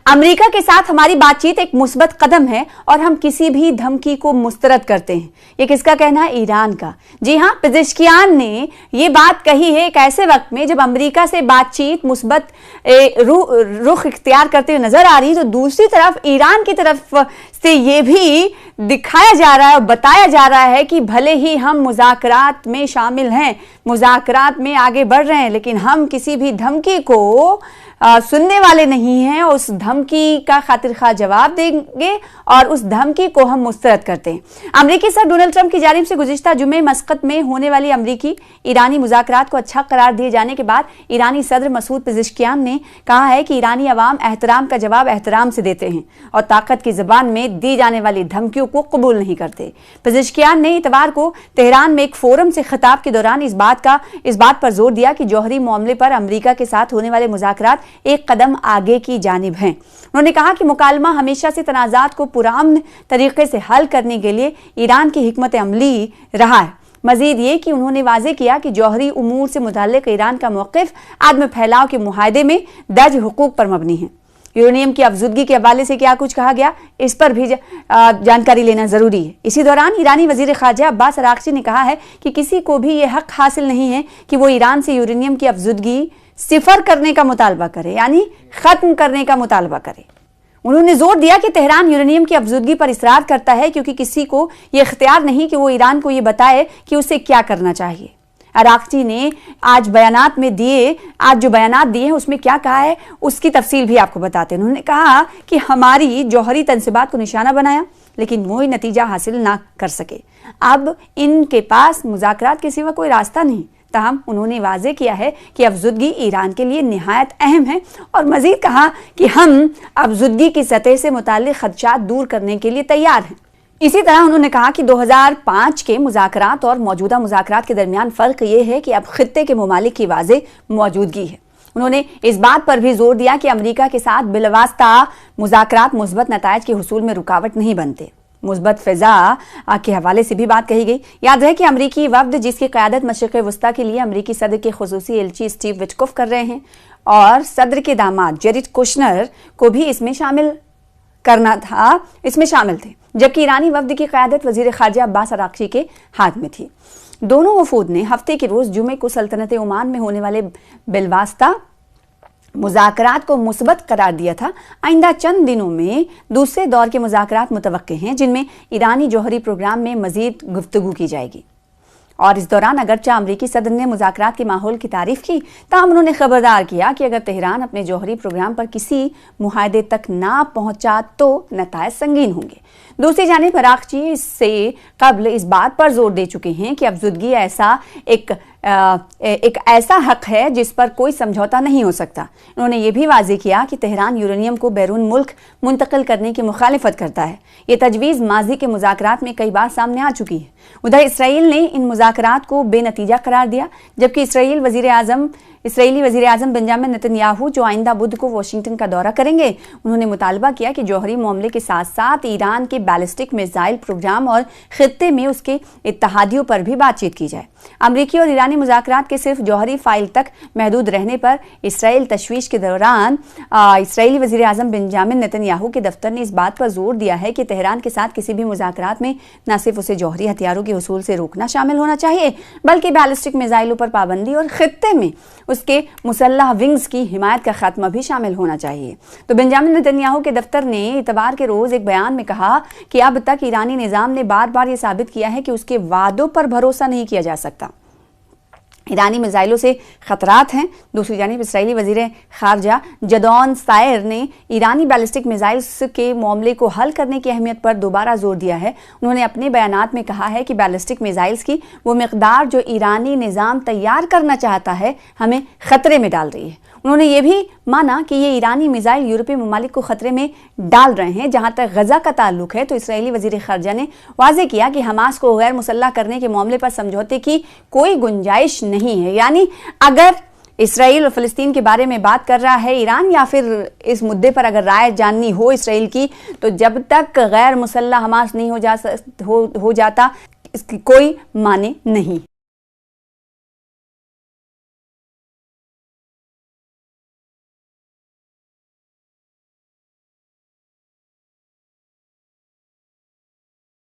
America के साथ हमारी बातचीत एक मुस्बत कदम है और हम किसी भी धमकी को मुस्तरद करते हैं। ये किसका कहना है? ईरान का। जी हां, पेजेश्कियान ने ये बात कही है एक ऐसे वक्त में जब अमेरिका से बातचीत मुस्बत रुख इख्तियार करते हुए नजर आ रही है, तो दूसरी तरफ ईरान की तरफ से ये भी दिखाया जा रहा है और बताया जा रहा है कि भले ही हम मुज़ाकरात में शामिल हैं, मुज़ाकरात में आगे बढ़ रहे हैं, लेकिन हम किसी भी धमकी को सुनने वाले नहीं हैं। उस धमकी का खातिर खा जवाब देंगे और उस धमकी को हम मुस्तरद करते हैं। अमेरिकी सदर डोनाल्ड ट्रंप की जानिब से गुज़िश्ता जुमे मस्कत में होने वाली अमेरिकी ईरानी मुज़ाकरात को अच्छा करार दिए जाने के बाद ईरानी सदर मसूद पेजेश्कियान ने कहा है कि ईरानी अवाम एहतराम का जवाब एहतराम से देते हैं और ताकत की ज़बान में दी जाने वाली धमकियों को कबूल नहीं करते। पेजेश्कियान ने इतवार को तेहरान में एक फोरम से खिताब के दौरान इस बात पर जोर दिया कि जौहरी मामले पर अमेरिका के साथ होने वाले मुज़ाकरात एक कदम आगे की जानिब हैं। उन्होंने कहा कि मुकालमा हमेशा से तनाज़ात को पुरअमन तरीके से हल करने के लिए ईरान की हिकमत अमली रहा है। मजीद ये कि उन्होंने वाज़े किया कि जौहरी उमूर से मुताल्लिक़ ईरान का मौक़िफ़ आदम फैलाव के मुआहदे में दर्ज हुकूक पर मबनी है। यूरेनियम की अफजुदगी के हवाले से क्या कुछ कहा गया, इस पर भी जानकारी लेना जरूरी है। इसी दौरान ईरानी वजीर खारजा अब्बास अराग़ची ने कहा है कि किसी को भी यह हक हासिल नहीं है कि वो ईरान से यूरेनियम की अफजुदगी सिफर करने का मुतालबा करे, यानी खत्म करने का मुतालबा करे। उन्होंने जोर दिया कि तेहरान यूरेनियम की अफजुदगी पर इसरार करता है क्योंकि किसी को यह इख्तियार नहीं कि वो ईरान को यह बताए कि उसे क्या करना चाहिए। अराग़ची ने आज जो बयानात दिए हैं उसमें क्या कहा है उसकी तफसील भी आपको बताते हैं। उन्होंने कहा कि हमारी जौहरी तनसीबात को निशाना बनाया लेकिन वही नतीजा हासिल ना कर सके। अब इनके पास मुज़ाकरात के सिवा कोई रास्ता नहीं। ताहम उन्होंने वाज़े किया है कि अफजुदगी ईरान के लिए निहायत अहम है और मज़ीद कहा कि हम अफजुदगी की सतह से मुताल्लिक़ खदशात दूर करने के लिए तैयार हैं। इसी तरह उन्होंने कहा कि 2005 के मुज़ाकरात और मौजूदा मुज़ाकरात के दरमियान फ़र्क ये है कि अब खित्ते के ममालिक की वाज़े मौजूदगी है। उन्होंने इस बात पर भी जोर दिया कि अमेरिका के साथ बिलवास्ता मुज़ाकरात मुस्बत नताइज के हुसूल में रुकावट नहीं बनते। मुस्बत फ़िज़ा के हवाले से भी बात कही गई। याद रहे कि अमरीकी वफ़द जिसकी क़यादत मशरिक़ वस्ता के लिए अमरीकी सदर के खुसूसी एलची स्टीव विटकोफ कर रहे हैं और सदर के दामाद जेरेड कुशनर को भी इसमें शामिल थे, जबकि ईरानी वफ़द की क़यादत वज़ीर ख़ारजा अब्बास अराग़ची के हाथ में थी। दोनों वफ़ूद ने हफ्ते के रोज़ जुमे को सल्तनत ओमान में होने वाले बिलवास्ता मुज़ाकरात को मुस्बत करार दिया था। आइंदा चंद दिनों में दूसरे दौर के मुज़ाकरात मुतवक्के हैं जिनमें ईरानी जौहरी प्रोग्राम में मज़ीद गुफ्तगू की जाएगी। और इस दौरान अगरचे अमरीकी सदर ने मुज़ाकरात के माहौल की तारीफ की, ताहम उन्होंने खबरदार किया कि अगर तेहरान अपने जौहरी प्रोग्राम पर किसी मुआहदे तक ना पहुंचा तो नताइज संगीन होंगे। दूसरी जानिब अराग़ची इससे कबल इस बात पर जोर दे चुके हैं कि अफजुदगी एक ऐसा हक है जिस पर कोई समझौता नहीं हो सकता। उन्होंने ये भी वाज़े किया कि तेहरान यूरेनियम को बैरून मुल्क मुंतकिल करने की मुखालिफत करता है। ये तजवीज़ माजी के मुज़ाकरात में कई बार सामने आ चुकी है। उधर इसराइल ने इन मुज़ाकरात को बेनतीजा करार दिया, जबकि इसराइली वज़ीर आज़म बेंजामिन नेतन्याहू जो आइंदा बुध को वाशिंगटन का दौरा करेंगे, उन्होंने मुतालबा किया कि जौहरी मामले के साथ साथ ईरान के बैलिस्टिक मिसाइल प्रोग्राम और खित्ते में उसके इत्तहादियों पर भी बातचीत की जाए। अमरीकी और ईरानी मुज़ाकरात के सिर्फ जौहरी फाइल तक महदूद रहने पर इसराइल तशवीश के दौरान इसराइली वज़ीर आज़म बेंजामिन नेतन्याहू के दफ्तर ने इस बात पर जोर दिया है कि तेहरान के साथ किसी भी मुज़ाकरात में न सिर्फ उसे जौहरी हथियारों के हुसूल से रोकना शामिल होना चाहिए, बल्कि बैलिस्टिक मिसाइलों पर पाबंदी और खित्ते में उसके मुसल्लह विंग्स की हिमायत का खात्मा भी शामिल होना चाहिए। तो बेंजामिन नेतन्याहू के दफ्तर ने इतवार के रोज एक बयान में कहा कि अब तक ईरानी निज़ाम ने बार बार यह साबित किया है कि उसके वादों पर भरोसा नहीं किया जा सकता। ईरानी मिसाइलों से खतरात हैं। दूसरी जानिब इसराइली वज़ीर ख़ारजा जदौन सायर ने ईरानी बैलिस्टिक मिसाइल्स के मामले को हल करने की अहमियत पर दोबारा जोर दिया है। उन्होंने अपने बयानात में कहा है कि बैलिस्टिक मिसाइल्स की वो मिक़दार जो ईरानी निज़ाम तैयार करना चाहता है हमें ख़तरे में डाल रही है। उन्होंने ये भी माना कि ये ईरानी मिसाइल यूरोपीय ममालिक को खतरे में डाल रहे हैं। जहां तक गजा का ताल्लुक है तो इसराइली वज़ीर ख़ारजा ने वाज़े किया कि हमास को गैर मुसल्लह करने के मामले पर समझौते की कोई गुंजाइश नहीं है। यानी अगर इसराइल और फ़लस्तीन के बारे में बात कर रहा है ईरान, या फिर इस मुद्दे पर अगर राय जाननी हो इसराइल की, तो जब तक गैर मुसल्लह हमास नहीं हो जाता इसकी कोई माने नहीं।